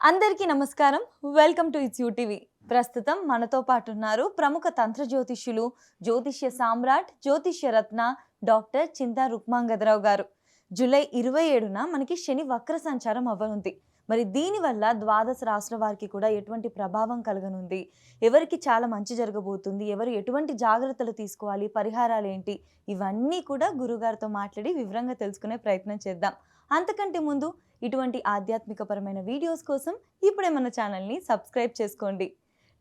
అందరికీ నమస్కారం. Welcome to it's UTV. ప్రస్తుతం మనతో పాటు ఉన్నారు ప్రముఖ తంత్ర జ్యోతిష్యులు, జ్యోతిష్య సామ్రాట్, జ్యోతిష్య రత్న డాక్టర్ చింతా రుక్మాంగదరావు గారు. జూలై 27న మనకి శని వక్ర సంచారం అవ్వనుంది. మరి దీనివల్ల ద్వాదశ రాశుల వారికి కూడా ఎటువంటి ప్రభావం కలగనుంది, ఎవరికి చాలా మంచి జరగబోతుంది, ఎవరు ఎటువంటి జాగ్రత్తలు తీసుకోవాలి, పరిహారాలు ఏంటి, ఇవన్నీ కూడా గురుగారితో మాట్లాడి వివరంగా తెలుసుకునే ప్రయత్నం చేద్దాం. అంతకంటే ముందు ఇటువంటి ఆధ్యాత్మికపరమైన వీడియోస్ కోసం ఇప్పుడే మన ఛానల్ని సబ్స్క్రైబ్ చేసుకోండి.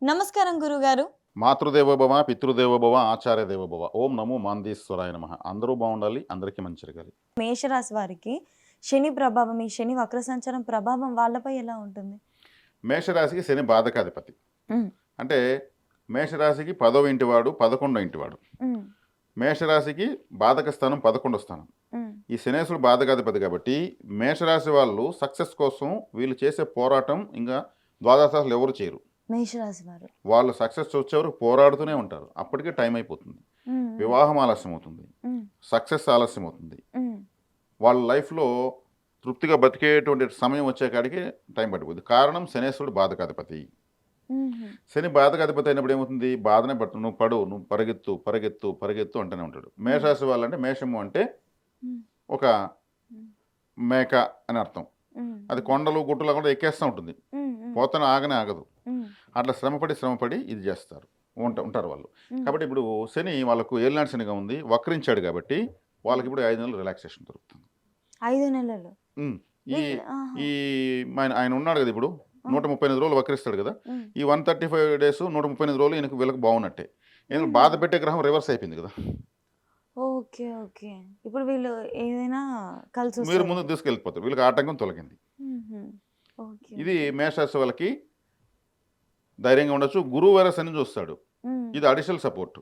నమస్కారం గురుగారు. మాతృదేవోభవ, పితృదేవోభవ, ఆచార్య దేవోభవ. ఓం నమో మాందేశ్వరాయ నమః. అందరూ బాగుండాలి, అందరికీ మంచి జరగాలి. మేషరాశి వారికి శని ప్రభావం, ఈ శని వక్ర సంచారం ప్రభావం వాళ్ళపై ఎలా ఉంటుంది? మేషరాశికి శని బాధకాధిపతి. అంటే మేషరాశికి 10వ ఇంటివాడు, 11వ ఇంటివాడు. మేషరాశికి బాధక స్థానం 11వ స్థానం. ఈ శనేశ్వరుడు బాధకాధిపతి కాబట్టి మేషరాశి వాళ్ళు సక్సెస్ కోసం వీళ్ళు చేసే పోరాటం ఇంకా ద్వాదశాలు ఎవరు చేయరు. మేషరాశి వారు వాళ్ళు సక్సెస్ వచ్చేవారు పోరాడుతూనే ఉంటారు. అప్పటికే టైం అయిపోతుంది. వివాహం ఆలస్యం అవుతుంది, సక్సెస్ ఆలస్యం అవుతుంది. వాళ్ళ లైఫ్లో తృప్తిగా బతికేటువంటి సమయం వచ్చే కాడికి టైం పట్టిపోతుంది. కారణం శనేశ్వరుడు బాధకాధిపతి. శని బాధకాధిపతి అయినప్పుడు ఏమవుతుంది? బాధనే పట్టు, నువ్వు పడు, నువ్వు పరిగెత్తు పరిగెత్తు పరిగెత్తు అంటూనే ఉంటాడు. మేషరాశి వాళ్ళంటే మేషము అంటే ఒక మేక అని అర్థం. అది కొండలు గుట్టలు కూడా ఎక్కేస్తూ ఉంటుంది, పోతన ఆగనే ఆగదు. అట్లా శ్రమపడి ఇది చేస్తారు ఉంటారు వాళ్ళు. కాబట్టి ఇప్పుడు శని వాళ్ళకు ఏలినాటి శనిగా ఉంది, వక్రించాడు కాబట్టి వాళ్ళకి ఇప్పుడు 5 నెలలు రిలాక్సేషన్ దొరుకుతుంది. 5 నెలలు ఈ ఆయన ఉన్నాడు కదా, ఇప్పుడు 138 రోజులు వక్రిస్తాడు కదా. ఈ 135 డేస్ 138 రోజులు ఈయనకు వీళ్ళకి బాగున్నట్టే. ఎందుకంటే బాధ పెట్టే గ్రహం రివర్స్ అయిపోయింది కదా. Okay okay. ఇప్పుడు వీళ్ళు ఏదైనా కలిసి మీరు ముందుకు తీసుకెళ్ళిపోతారు, వీళ్ళకి ఆటంకం తొలగింది. ఇది మేషరాశి వాళ్ళకి ధైర్యంగా ఉండొచ్చు. గురువు వేరే శని చూస్తాడు, ఇది అడిషనల్ సపోర్ట్.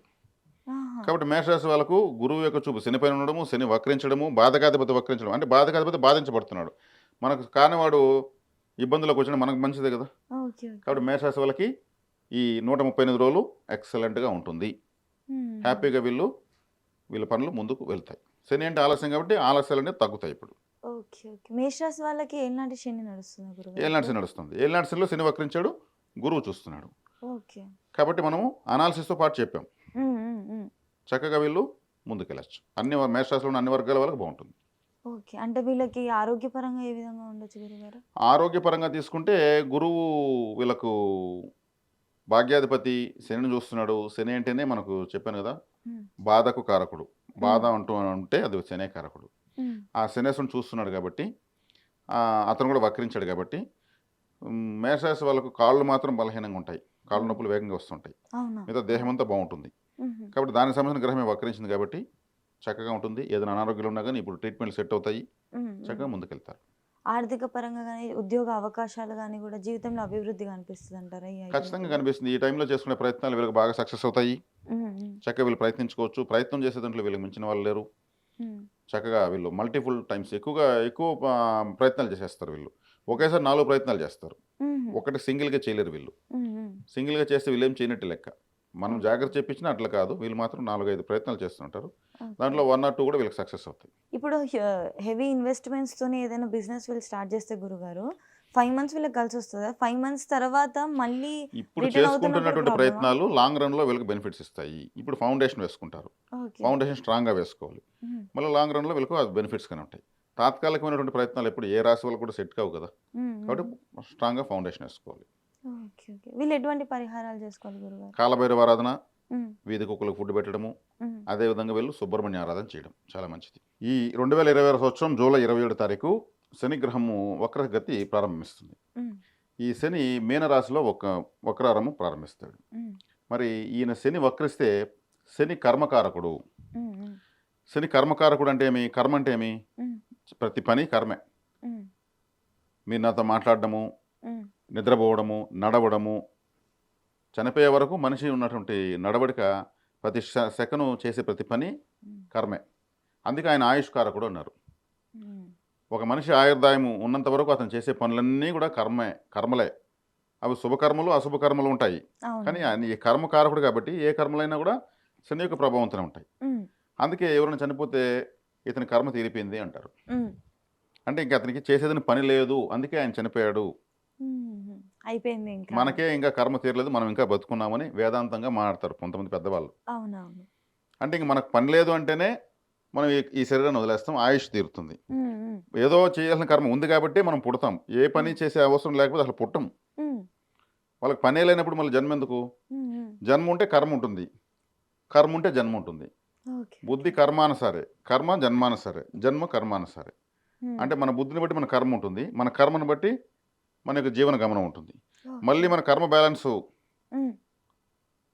కాబట్టి మేషరాశి వాళ్ళకు గురువు యొక్క చూపు శనిపైన ఉండడము, శని వక్రించడము, బాధకాధిపతి వక్రించడం అంటే బాధకాధిపతి బాధించబడుతున్నాడు. మనకు కానివాడు ఇబ్బందులకు వచ్చిన మనకు మంచిదే కదా. కాబట్టి మేషరాశి వాళ్ళకి ఈ 138 రోజులు ఎక్సలెంట్గా ఉంటుంది. హ్యాపీగా వీళ్ళ పనులు ముందుకు వెళ్తాయి. శని అంటే ఆలస్యం కాబట్టి ఆలస్యాలు అనేవి తగ్గుతాయి. ఇప్పుడు మేషరాశి వాళ్ళకి ఏలినాటి శని నడుస్తుంది. ఏలినాటి శని నడుస్తుంది. ఏలినాటి శనిలో శని వక్రించాడు, గురువు చూస్తున్నాడు. కాబట్టి మనము అనాలిసిస్తో పాటు చెప్పాం, చక్కగా వీళ్ళు ముందుకెళ్ళచ్చు. అన్ని మేషరాశిలో అన్ని వర్గాల వాళ్ళకి బాగుంటుంది. ఓకే. అంటే వీళ్ళకి ఆరోగ్యపరంగా ఏ విధంగా ఉండొచ్చు గురుగారు? ఆరోగ్యపరంగా తీసుకుంటే గురువు వీళ్ళకు భాగ్యాధిపతి శనిని చూస్తున్నాడు. శని అంటేనే మనకు చెప్పాను కదా, బాధకు కారకుడు. బాధ అంటూ ఉంటే అది శనే కారకుడు. ఆ శనేశ్వరుని చూస్తున్నాడు కాబట్టి అతను కూడా వక్రించాడు కాబట్టి మేషరాశి వాళ్ళకు కాళ్ళు మాత్రం బలహీనంగా ఉంటాయి, కాళ్ళు నొప్పులు వేగంగా వస్తుంటాయి, మిగతా దేహం అంతా బాగుంటుంది. కాబట్టి దానికి సంబంధించిన గ్రహమే వక్రించింది కాబట్టి చక్కగా ఉంటుంది. ఏదైనా అనారోగ్యాలు ఉన్నా కానీ ఇప్పుడు ట్రీట్మెంట్ సెట్ అవుతాయి, చక్కగా ముందుకెళ్తారు. ఆర్థిక పరంగా కానీ ఉద్యోగ అవకాశాలు కానీ కూడా జీవితంలో అభివృద్ధి కనిపిస్తుంది అంటారా? ఖచ్చితంగా కనిపిస్తుంది. ఈ టైంలో చేసుకునే ప్రయత్నాలు వీళ్ళకి బాగా సక్సెస్ అవుతాయి. చక్కగా వీళ్ళు ప్రయత్నించుకోవచ్చు. ప్రయత్నం చేసే దాంట్లో వీళ్ళకి మించిన వాళ్ళు లేరు. చక్కగా వీళ్ళు మల్టిపుల్ టైమ్స్ ఎక్కువ ప్రయత్నాలు చేసేస్తారు. వీళ్ళు ఒకేసారి 4 ప్రయత్నాలు చేస్తారు. ఒకటి సింగిల్గా చేయలేరు వీళ్ళు. సింగిల్గా చేస్తే వీళ్ళు ఏం చేయనట్టు లెక్క. మనం జాగ్రత్త చెప్పించినా అట్లా కాదు, వీళ్ళు మాత్రం 4-5 ప్రయత్నాలు చేస్తుంటారు. దాంట్లో 1 or 2 కూడా వీళ్ళకి సక్సెస్ అవుతాయి. ఇప్పుడు హెవీ ఇన్వెస్ట్మెంట్స్తోనే ఏదైనా బిజినెస్ వీళ్ళు స్టార్ట్ చేస్తే గురుగారు 5 months వీళ్ళకి కలిసి వస్తుందా? 5 months తర్వాత మళ్ళీ ఇప్పుడు చేసుకుంటున్నటువంటి ప్రయత్నాలు లాంగ్ రన్లో వీళ్ళకి బెనిఫిట్స్ ఇస్తాయి. ఇప్పుడు ఫౌండేషన్ వేసుకుంటారు, ఫౌండేషన్ స్ట్రాంగ్గా వేసుకోవాలి. మళ్ళీ లాంగ్ రన్లో వీళ్ళకి అది బెనిఫిట్స్ కానీ ఉంటాయి. తాత్కాలికమైనటువంటి ప్రయత్నాలు ఎప్పుడు ఏ రాశి వాళ్ళు కూడా సెట్ కావు కదా. కాబట్టి స్ట్రాంగ్గా ఫౌండేషన్ వేసుకోవాలి. వీళ్ళు ఎటువంటి పరిహారాలు చేసుకోవాలి గురుగారు? కాలభైరవ ఆరాధన, వీధి కుక్కలకు ఫుడ్ పెట్టడము, అదేవిధంగా వీళ్ళు సుబ్రహ్మణ్య ఆరాధన చేయడం చాలా మంచిది. ఈ 2026 సంవత్సరం జూలై 27 తారీఖు శని గ్రహము వక్రగతి ప్రారంభిస్తుంది. ఈ శని మీనరాశిలో వక్రారము ప్రారంభిస్తాడు. మరి ఈయన శని వక్రిస్తే శని కర్మకారకుడు. శని కర్మకారకుడు అంటే ఏమి? కర్మ అంటే ఏమి? ప్రతి పని కర్మే. మీరు నాతో మాట్లాడడము, నిద్రపోవడము, నడవడము, చనిపోయే వరకు మనిషి ఉన్నటువంటి నడవడిక, ప్రతి సెకను చేసే ప్రతి పని కర్మే. అందుకే ఆయన ఆయుష్కారకుడు అన్నారు. ఒక మనిషి ఆయుర్దాయము ఉన్నంత వరకు అతను చేసే పనులన్నీ కూడా కర్మలే. అవి శుభకర్మలు అశుభకర్మలు ఉంటాయి. కానీ ఆయన ఈ కర్మకారకుడు కాబట్టి ఏ కర్మలైనా కూడా శని యొక్క ప్రభావంతోనే ఉంటాయి. అందుకే ఎవరైనా చనిపోతే ఇతని కర్మ తీరిపోయింది అంటారు. అంటే ఇంక అతనికి చేసేదని పని లేదు, అందుకే ఆయన చనిపోయాడు అయిపోయింది ఇంకా. మనకే ఇంకా కర్మ తీరలేదు, మనం ఇంకా బతుకున్నామని వేదాంతంగా మాట్లాడతారు కొంతమంది పెద్దవాళ్ళు. అవునవును. అంటే ఇంక మనకు పని లేదు అంటేనే మనం ఈ శరీరాన్ని వదిలేస్తాం, ఆయుష్ తీరుతుంది. హ్మ్. హ్మ్. ఏదో చేయాల్సిన కర్మ ఉంది కాబట్టి మనం పుడతాం. ఏ పని చేసే అవసరం లేకపోతే అసలు పుట్టం. హ్మ్. వాళ్ళకి పనే లేనప్పుడు మళ్ళీ జన్మ ఎందుకు? హ్మ్. హ్మ్. జన్మ ఉంటే కర్మ ఉంటుంది, కర్మ ఉంటే జన్మ ఉంటుంది. ఓకే. బుద్ధి కర్మానుసారే, కర్మ జన్మానుసారే, జన్మ కర్మానుసారే. హ్మ్. అంటే మన బుద్ధిని బట్టి మన కర్మ ఉంటుంది, మన కర్మను బట్టి మన యొక్క జీవన గమనం ఉంటుంది. మళ్ళీ ఓకే. మన కర్మ బ్యాలెన్సు హ్మ్.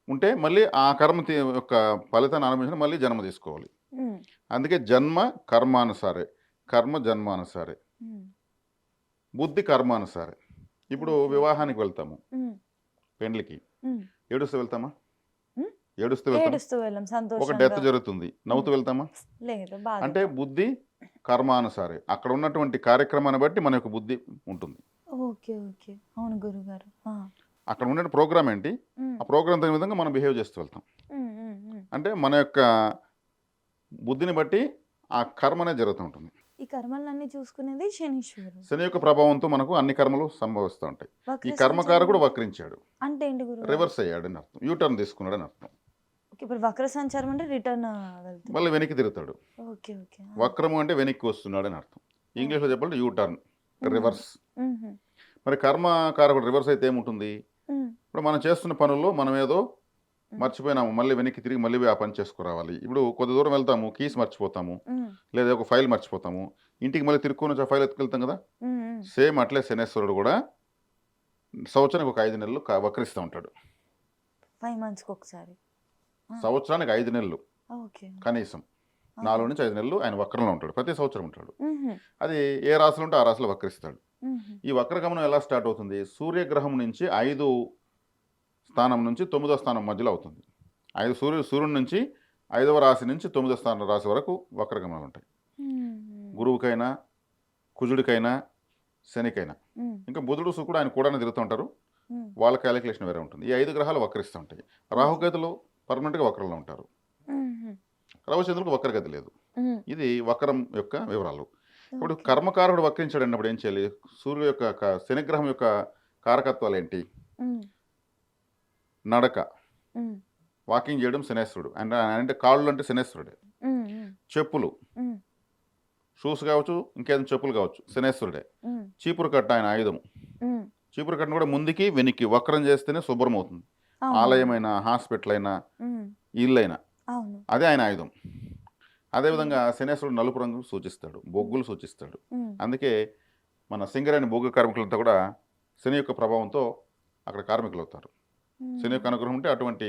ఉంటే మళ్ళీ ఆ కర్మ యొక్క ఫలితాన్ని అనుభవించిన మళ్ళీ జన్మ తీసుకోవాలి. హ్మ్. అందుకే జన్మ కర్మానుసారే, కర్మ జన్మానుసారే, హ్మ్. బుద్ధి కర్మానుసారే. ఇప్పుడు ఓకే. వివాహానికి వెళ్తాము, హ్మ్. పెండ్లికి. హ్మ్. ఏడుస్తూ వెళ్తామా? హ్మ్. ఏడుస్తూ వెళ్తాం. ఏడుస్తూ వెళ్ళం ఒక డెత్ సంతోషంగా. జరుగుతుంది, నవ్వుతూ హ్మ్. వెళ్తామా? లేదు అంటే బాధతో. బుద్ధి కర్మానుసారే. అక్కడ ఉన్నటువంటి కార్యక్రమాన్ని బట్టి మన యొక్క బుద్ధి ఉంటుంది. ఓకే. ఓకే. అవును గురుగారు. ఆ! అక్కడ ఉండే ప్రోగ్రామ్ ఏంటి? హ్మ్. ఆ ప్రోగ్రామ్ తగిన విధంగా మనం బిహేవ్ చేస్తూ వెళ్తాం. హ్మ్. హ్మ్. హ్మ్. అంటే మన యొక్క బుద్ధిని బట్టి ఆ కర్మ అనేది జరుగుతూ ఉంటుంది. ఈ కర్మలన్నీ చూసుకునేది శనీశ్వరుడు. శని యొక్క ప్రభావంతో మనకు అన్ని కర్మలు సంభవిస్తూ ఉంటాయి. వక్ర ఈ సంచారం కర్మకారకుడు అంటే? వక్రించాడు, అంటే ఏంటి గురుగారు? రివర్స్ అయ్యాడని అర్థం, యూటర్న్ తీసుకున్నాడని అర్థం. ఓకే. ఇప్పుడు వక్ర సంచారం అంటే రిటర్న్ వెళ్తుంది. మళ్ళీ వెనక్కి తిరుగుతాడు. ఓకే. ఓకే. ఆ! వక్రము అంటే వెనక్కి వస్తున్నాడని అర్థం. ఇంగ్లీష్లో ఓకే. చెప్పాలంటే యూటర్న్, హుహు. రివర్స్. హుహు. మరి కర్మకారకుడు రివర్స్ అయితే ఏముంటుంది? హ్మ్. ఇప్పుడు మనం చేస్తున్న పనుల్లో మనం ఏదో హ్మ్. మర్చిపోయినాము, మళ్ళీ వెనక్కి తిరిగి మళ్ళీ ఆ పని చేసుకురావాలి. ఇప్పుడు కొద్ది దూరం వెళ్తాము, కీస్ మర్చిపోతాము, హ్మ్. లేదా ఒక ఫైల్ మర్చిపోతాము, ఇంటికి మళ్ళీ తిరుక్కొని వచ్చి ఆ ఫైల్ ఎత్తుకెళ్తాం కదా. హ్మ్. హ్మ్. సేమ్ అట్లే శనేశ్వరుడు కూడా సంవత్సరానికి ఒక 5 నెలలు వక్రిస్తూ ఉంటాడు. 5 మంత్స్‌కి ఒకసారి. ఆ! సంవత్సరానికి 5 నెలలు ఓకే. కనీసం. ఆహా! 4 నుంచి 5 నెలలు ఆయన వక్రంలో ఉంటాడు, ప్రతి సంవత్సరం ఉంటాడు. హుహు. అది ఏ రాశిలో ఉంటే ఆ రాశిలో వక్రిస్తాడు. హుహు. ఈ వక్రగమనం ఎలా స్టార్ట్ అవుతుంది? సూర్యగ్రహం నుంచి 5 స్థానం నుంచి 9వ స్థానం మధ్యలో అవుతుంది. సూర్యుడి నుంచి 5వ రాశి నుంచి 9వ స్థానం రాశి వరకు వక్రగమనాలు ఉంటాయి. హుహు. గురువుకైనా, కుజుడికైనా, శనికైనా. హ్మ్. ఇంకా బుధుడు, శుక్రుడు ఆయన కూడానే తిరుగుతూ ఉంటారు. హ్మ్. వాళ్ళ క్యాలిక్యులేషన్ వేరే ఉంటుంది. ఈ 5 గ్రహాలు వక్రిస్తూ ఉంటాయి. ఓకే. రాహుకేతులు పర్మనెంట్‌గా వక్రంలో ఉంటారు. హుహు. రవిచంద్రులకు వక్రగతి లేదు. హ్మ్. ఇది వక్రం యొక్క వివరాలు. ఇప్పుడు ఓకే. కర్మకారుడు వక్రించాడు అన్నప్పుడు ఏం చేయాలి? సూర్యుడు యొక్క శనిగ్రహం యొక్క కారకత్వాలు ఏంటి? హ్మ్. నడక, హ్మ్. వాకింగ్ చేయడం శనేశ్వరుడు. అంటే కాళ్ళు అంటే శనేశ్వరుడే. హ్మ్. హ్మ్. చెప్పులు, హ్మ్. షూస్ కావచ్చు, ఇంకేదైనా చెప్పులు కావచ్చు, శనేశ్వరుడే. హ్మ్. చీపురు కట్ట ఆయన ఆయుధం. హ్మ్. చీపురు కట్టను కూడా ముందుకి, వెనక్కి వక్రం చేస్తేనే శుభ్రం అవుతుంది. అవునవును. ఆలయమైనా, హాస్పిటల్ అయినా, హ్మ్. ఇల్లైనా అవును. అదే ఆయన ఆయుధం. హ్మ్. అదేవిధంగా శనేశ్వరుడు నలుపు రంగు సూచిస్తాడు, హ్మ్. బొగ్గులు సూచిస్తాడు. హ్మ్. అందుకే మన సింగరేణి బొగ్గు కార్మికులంతా కూడా శని యొక్క ప్రభావంతో అక్కడ కార్మికులు అవుతారు. శని యొక్క హ్మ్. అనుగ్రహం ఉంటే అటువంటి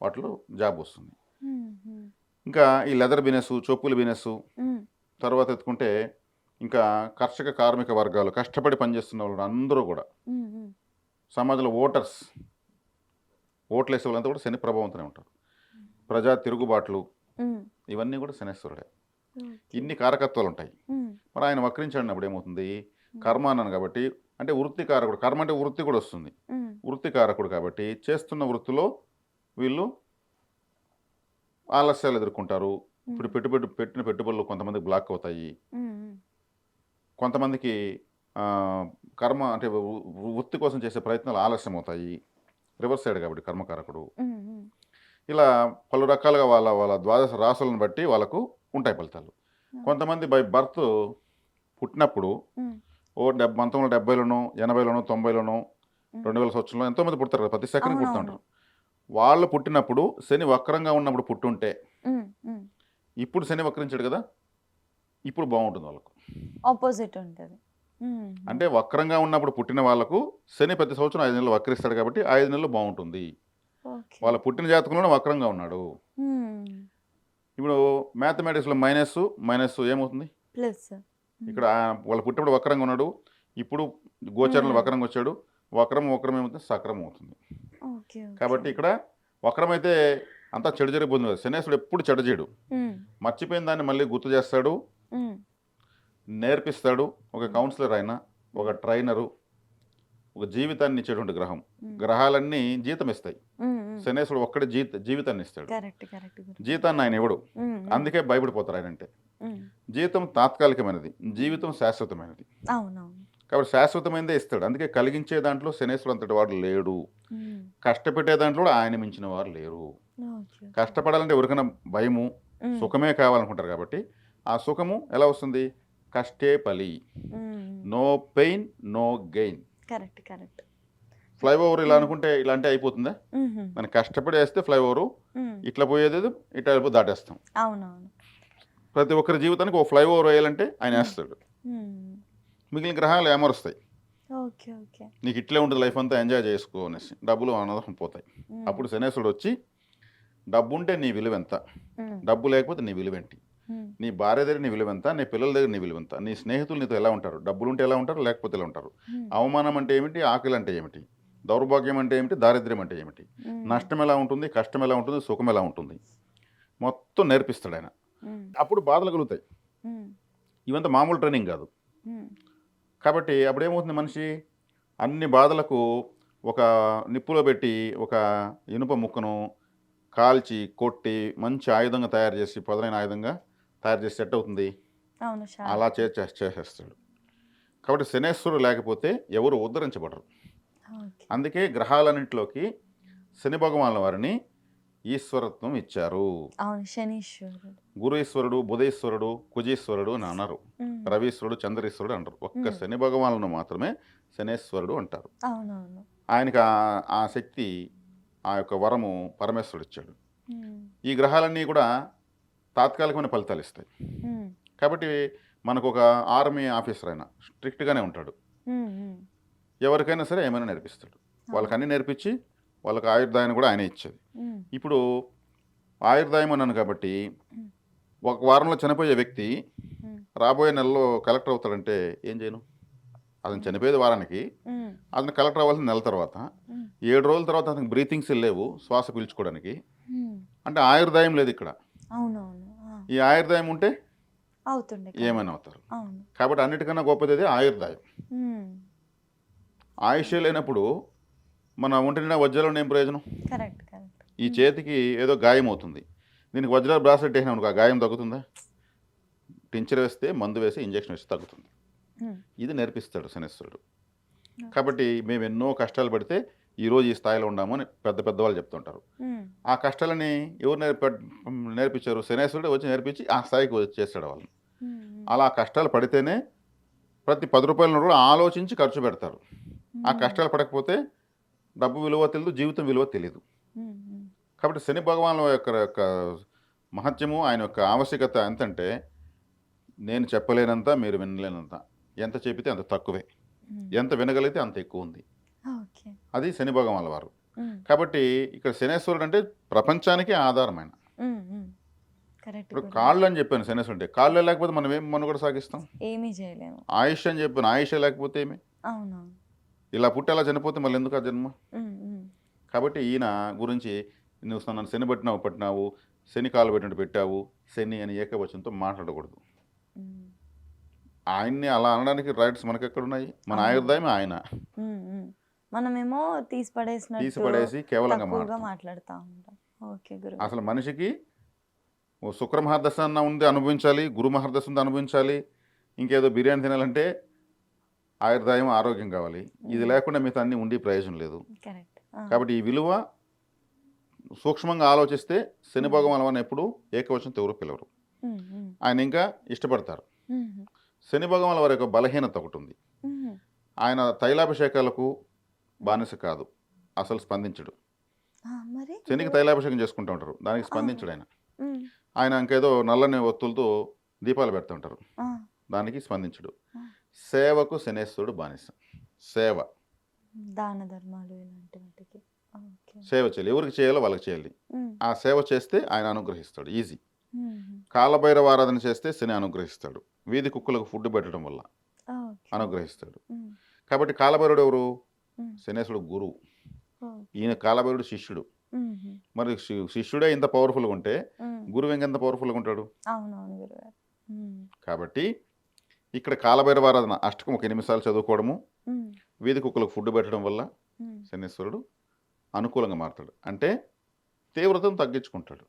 వాటిలో జాబ్ వస్తుంది. హుహు. ఇంకా ఈ లెదర్ బిజినెస్, చెప్పుల బిజినెస్, హ్మ్. తర్వాత ఎత్తుకుంటే ఇంకా కర్షక కార్మిక వర్గాలు కష్టపడి పనిచేస్తున్న వాళ్ళు అందరూ కూడా హ్మ్. హ్మ్. సమాజంలో ఓట్లు వేసే వాళ్ళంతా కూడా శని ప్రభావంతోనే ఉంటారు. హ్మ్. ప్రజా తిరుగుబాట్లు హ్మ్. ఇవన్నీ కూడా శనేశ్వరుడే. ఓకే. ఇన్ని కారకత్వాలు ఉంటాయి. హ్మ్. మరి ఆయన వక్రించాడినప్పుడు ఏమవుతుంది? హ్మ్. కర్మ అన్నాను కాబట్టి, అంటే వృత్తికారకుడు, కర్మ అంటే వృత్తి కూడా వస్తుంది. హ్మ్. వృత్తికారకుడు కాబట్టి చేస్తున్న వృత్తిలో వీళ్ళు ఆలస్యాలు ఎదుర్కొంటారు. ఇప్పుడు హ్మ్. పెట్టిన పెట్టుబడులు కొంతమందికి బ్లాక్ అవుతాయి. హ్మ్. హ్మ్. కొంతమందికి కర్మ అంటే వృత్తి కోసం చేసే ప్రయత్నాలు ఆలస్యం అవుతాయి. రివర్స్ సైడ్ కాబట్టి కర్మకారకుడు. హ్మ్. హ్మ్. ఇలా పలు రకాలుగా వాళ్ళ వాళ్ళ ద్వాదశ రాసులను బట్టి వాళ్ళకు ఉంటాయి ఫలితాలు. ఓకే. కొంతమంది బై బర్త్ పుట్టినప్పుడు హ్మ్. 1970లోనో, 80లోనో, 90లోనో, హ్మ్. 2000 సంవత్సరంలో ఎంతోమంది పుడతారు కదా! ప్రతి సెకండ్‌కి పుడుతూ అవునవును. ఉంటారు. వాళ్ళు పుట్టినప్పుడు శని వక్రంగా ఉన్నప్పుడు పుట్టుంటే, హ్మ్. హ్మ్. ఇప్పుడు శని వక్రించాడు కదా! ఇప్పుడు బావుంటుంది వాళ్ళకు. ఆపోజిట్ ఉంటది. హ్మ్. హ్మ్. అంటే వక్రంగా ఉన్నప్పుడు పుట్టిన వాళ్ళకు శని ప్రతి సంవత్సరం 5 నెలలు వక్రిస్తాడు కాబట్టి 5 నెలలు బావుంటుంది. ఓకే. వాళ్ళ పుట్టిన జాతకంలోనే వక్రంగా ఉన్నాడు. హ్మ్. ఇప్పుడు మ్యాథమెటిక్స్‌లో మైనస్, మైనస్ ఏమవుతుంది? ప్లస్. హ్మ్. ఇక్కడ వాళ్ళు పుట్టినప్పుడు వక్రంగా ఉన్నాడు. ఇప్పుడు గోచరంలో హ్మ్. వక్రంగా వచ్చాడు. వక్రం ఏమవుతుంది? సక్రం అవుతుంది. ఓకే. ఓకే. కాబట్టి ఇక్కడ వక్రమైతే అంతా చెడు జరిగిపోతుంది కదా. శనేశ్వరుడు ఎప్పుడు చెడు చేయడు. హ్మ్. మర్చిపోయిన దాన్ని మళ్ళీ గుర్తు చేస్తాడు, హ్మ్. నేర్పిస్తాడు. ఒక హ్మ్. కౌన్సిలర్ ఆయన, ఒక హ్మ్. ట్రైనరు, ఒక జీవితాన్ని ఇచ్చేటువంటి గ్రహం. హ్మ్. గ్రహాలన్నీ జీతం ఇస్తాయి. హ్మ్. హ్మ్. శనేశ్వరుడు ఒక్కడే జీవితాన్ని ఇస్తాడు. కరెక్ట్. కరెక్ట్ గురు. జీతాన్ని ఆయన ఇవ్వడు. హ్మ్. హ్మ్. అందుకే భయపడిపోతారు ఆయనంటే. హ్మ్. జీతం తాత్కాలికమైనది, జీవితం శాశ్వతమైనది. అవునవును. కాబట్టి శాశ్వతమైనదే ఇస్తాడు. అందుకే కలిగించే దాంట్లో శనేశ్వరుడు అంతటి వాడు లేడు. ఉమ్. కష్టపెట్టే దాంట్లో కూడా ఆయన మించిన వారు లేరు. Okay, okay. కష్టపడాలంటే ఎవరికైనా భయము, ఉమ్. సుఖమే కావాలనుకుంటారు కాబట్టి ఆ సుఖము ఎలా వస్తుంది? కష్టే పలి. Um. No pain no gain. Correct, correct. Flyover ఇలా అనుకుంటే ఇలాంటి అయిపోతుందా? ఉహుం. మనం కష్టపడి వేస్తే ఫ్లైఓవరు ఉమ్. ఇట్లా పోయేది ఇట్లా వెళ్ళిపోయి దాటేస్తాం. అవునవును. ప్రతి ఒక్కరి జీవితానికి ఒక ఫ్లైఓవర్ వేయాలంటే ఆయన వేస్తాడు. ఉమ్. మిగిలిన గ్రహాలు ఏమరుస్తాయి. Okay, okay. నీకు ఇట్లే ఉంటుంది లైఫ్ అంతా ఎంజాయ్ చేసుకో అనేసి డబ్బులు అనవసరం పోతాయి. ఉమ్. అప్పుడు శనేశ్వరుడు వచ్చి డబ్బు ఉంటే నీ విలువ ఎంత, ఉమ్. డబ్బు లేకపోతే నీ విలువ ఏంటి, ఉమ్. నీ భార్య దగ్గర నీ విలువ ఎంత, నీ పిల్లల దగ్గర నీ విలువ ఎంత, నీ స్నేహితులు నీతో ఎలా ఉంటారు, డబ్బులు ఉంటే ఎలా ఉంటారు, లేకపోతే ఎలా ఉంటారు, ఉమ్. అవమానం అంటే ఏమిటి, ఆకలి అంటే ఏమిటి, దౌర్భాగ్యం అంటే ఏమిటి, దారిద్ర్యం అంటే ఏమిటి, ఉమ్. నష్టం ఎలా ఉంటుంది, కష్టం ఎలా ఉంటుంది, సుఖం ఎలా ఉంటుంది, మొత్తం నేర్పిస్తాడు ఆయన. ఉమ్. అప్పుడు బాధలు కలుగుతాయి. ఉమ్. ఇవంతా మామూలు ట్రైనింగ్ కాదు. ఉమ్. కాబట్టి అప్పుడేమవుతుంది, మనిషి అన్ని బాధలకు ఒక నిప్పులో పెట్టి ఒక ఇనుప ముక్కను కాల్చి కొట్టి మంచి ఆయుధంగా తయారు చేసి పదునైన ఆయుధంగా తయారు చేసి సెట్ అవుతుంది. అవును, అలా చేసేస్తాడు. కాబట్టి శనేశ్వరుడు లేకపోతే ఎవరు ఉద్ధరించబడరు. ఓకే. అందుకే గ్రహాలన్నింటిలోకి శని భగవానుల వారిని ఈశ్వరత్వం ఇచ్చారు. అవును, శనీశ్వరుడు. గురు ఈశ్వరుడు, బుధేశ్వరుడు, కుజీశ్వరుడు అని అన్నారు. ఉమ్. రవీశ్వరుడు, చంద్రేశ్వరుడు అంటారు. ఒక్క ఉమ్. శని భగవానులను మాత్రమే శనేశ్వరుడు అంటారు. అవునవును. ఆయనకి ఆ శక్తి, ఆ యొక్క వరము పరమేశ్వరుడు ఇచ్చాడు. ఉమ్. ఈ గ్రహాలన్నీ కూడా తాత్కాలికమైన ఫలితాలు ఇస్తాయి. ఉమ్. కాబట్టి మనకు ఒక ఆర్మీ ఆఫీసర్ అయినా స్ట్రిక్ట్గానే ఉంటాడు. ఉమ్. ఉమ్. ఎవరికైనా సరే ఏమైనా నేర్పిస్తాడు. వాళ్ళకి అన్నీ నేర్పించి వాళ్ళకి ఆయుర్దాయాన్ని కూడా ఆయనే ఇచ్చేది. ఉమ్. ఇప్పుడు ఆయుర్దాయం అన్నాను కాబట్టి ఉమ్. ఒక వారంలో చనిపోయే వ్యక్తి ఉమ్. రాబోయే నెలలో కలెక్టర్ అవుతాడంటే ఏం చేయను? అతను చనిపోయేది వారానికి, ఉమ్. అతను కలెక్టర్ అవ్వాల్సిన నెల తర్వాత, ఉమ్. 7 రోజుల తర్వాత అతనికి బ్రీతింగ్స్ లేవు శ్వాస పీల్చుకోవడానికి. ఉమ్. అంటే ఆయుర్దాయం లేదు ఇక్కడ. అవునవును. ఈ ఆయుర్దాయం ఉంటే అవుతుండే. ఏమైనా అవుతారు. అవును. కాబట్టి అన్నిటికన్నా గొప్పది అది ఆయుర్దాయం. ఉమ్. ఆయుష్ లేనప్పుడు మన ఒంటి నిండా వజ్రాలు ఏం ప్రయోజనం? Correct, correct. ఈ చేతికి ఏదో గాయం అవుతుంది, దీనికి వజ్రాలు బ్రాస్లెట్ వేసినా అనుకో, ఆ గాయం తగ్గుతుందా? టించర్ వేస్తే, మందు వేసి, ఇంజక్షన్ వేస్తే తగ్గుతుంది. ఉమ్. ఇది నేర్పిస్తాడు శనేశ్వరుడు. కాబట్టి మేము ఎన్నో కష్టాలు పడితే ఈరోజు ఈ స్థాయిలో ఉన్నాము అని పెద్ద పెద్దవాళ్ళు చెప్తుంటారు. ఉమ్. ఆ కష్టాలని ఎవరు నేర్పించారు? శనేశ్వరుడు వచ్చి నేర్పించి ఆ స్థాయికి చేస్తాడు వాళ్ళని. ఉమ్. అలా కష్టాలు పడితేనే ప్రతి 10 రూపాయలను కూడా ఆలోచించి ఖర్చు పెడతారు. ఆ కష్టాలు పడకపోతే డబ్బు విలువ తెలియదు, జీవితం విలువ తెలియదు. ఉమ్. ఉమ్. కాబట్టి శని భగవానుల యొక్క మహత్యము, ఆయన యొక్క ఆవశ్యకత ఎంతంటే, నేను చెప్పలేనంత, మీరు వినలేనంత. ఎంత చెప్పితే అంత తక్కువే, ఉమ్. ఎంత వినగలిగితే అంత ఎక్కువ ఉంది. ఓకే. అది శని భగవానుల వారు. ఉమ్. కాబట్టి ఇక్కడ శనేశ్వరుడు అంటే ప్రపంచానికి ఆధారమైన. ఉమ్. ఉమ్. కరెక్ట్. ఇప్పుడు కాళ్ళు అని చెప్పాను శనేశ్వరుడు అంటే, కాళ్ళు లేకపోతే మనం ఏం మనుగడ సాగిస్తాం? ఏమీ చేయలేము. ఆయుష్ అని చెప్పాను, ఆయుష్ లేకపోతే ఏమి? అవునవును. ఇలా పుట్టి అలా చనిపోతే మళ్ళీ ఎందుకు ఆ జన్మ? ఉమ్. ఉమ్. కాబట్టి ఈయన గురించి నువ్వు నన్ను శని పట్టినావు, శని కాలు పెట్టినట్టు పెట్టావు, శని అని ఏకవచనంతో మాట్లాడకూడదు. ఉమ్. ఆయన్ని అలా అనడానికి రైట్స్ మనకి ఎక్కడున్నాయి? మన ఆయుర్దాయం ఆయన ఉమ్. ఉమ్. మనమేమో తీసి పడేసి కేవలంగా మాట్లాడుతూ ఉంటాం. ఓకే గురు. అసలు మనిషికి ఓ శుక్ర మహర్దశ అన్న ఉంది అనుభవించాలి, గురు మహర్దశ ఉంది అనుభవించాలి, ఇంకేదో బిర్యానీ తినాలంటే ఆయుర్దాయం, ఆరోగ్యం కావాలి. ఇది లేకుండా మిగతా అన్ని ఉండి ప్రయోజనం లేదు. కరెక్ట్. కాబట్టి ఈ విలువ సూక్ష్మంగా ఆలోచిస్తే శని భగవాన్ ఎప్పుడు ఏకవచనంతో ఎవరు పిలవరు. ఉమ్. ఉమ్. ఆయన ఇంకా ఇష్టపడతారు. ఉమ్. శని భగవాన్ వారి యొక్క బలహీనత ఒకటి ఉంది. ఉమ్. ఆయన తైలాభిషేకాలకు బానిస కాదు, అసలు స్పందించడు. మరి శనికి తైలాభిషేకం చేసుకుంటూ ఉంటారు, దానికి స్పందించడు ఆయన. ఉమ్. ఆయన ఇంకేదో నల్లని ఒత్తులతో దీపాలు పెడుతూ ఉంటారు, ఆ. దానికి స్పందించడు. ఆ. సేవకు శనేశ్వరుడు బానిస. సేవ, దాన ధర్మాలు ఇలాంటి వాటికి. ఓకే. సేవ చేయాలి, ఎవరికి చేయాలో వాళ్ళకి చేయాలి. ఉమ్. ఆ సేవ చేస్తే ఆయన అనుగ్రహిస్తాడు, ఈజీ. ఉమ్. కాలభైరవ ఆరాధన చేస్తే శని అనుగ్రహిస్తాడు, వీధి కుక్కలకు ఫుడ్ పెట్టడం వల్ల ఓకే. అనుగ్రహిస్తాడు. ఉమ్. కాబట్టి కాలభైరుడు ఎవరు? ఉమ్. శనేశ్వరుడు గురువు, ఓకే. ఈయన కాలభైరుడు శిష్యుడు. ఉమ్. మరి శిష్యుడే ఇంత పవర్ఫుల్గా ఉంటే ఉమ్. గురువు ఇంకెంత పవర్ఫుల్గా ఉంటాడు? అవునవును గురుగారు. ఉమ్. కాబట్టి ఇక్కడ కాలభైరవ ఆరాధన అష్టకం ఒక 8 నిమిషాలు చదువుకోవడము, ఉమ్. వీధి కుక్కలకు ఫుడ్ పెట్టడం వల్ల ఉమ్. శనేశ్వరుడు అనుకూలంగా మారుతాడు. అంటే తీవ్రతను తగ్గించుకుంటాడు.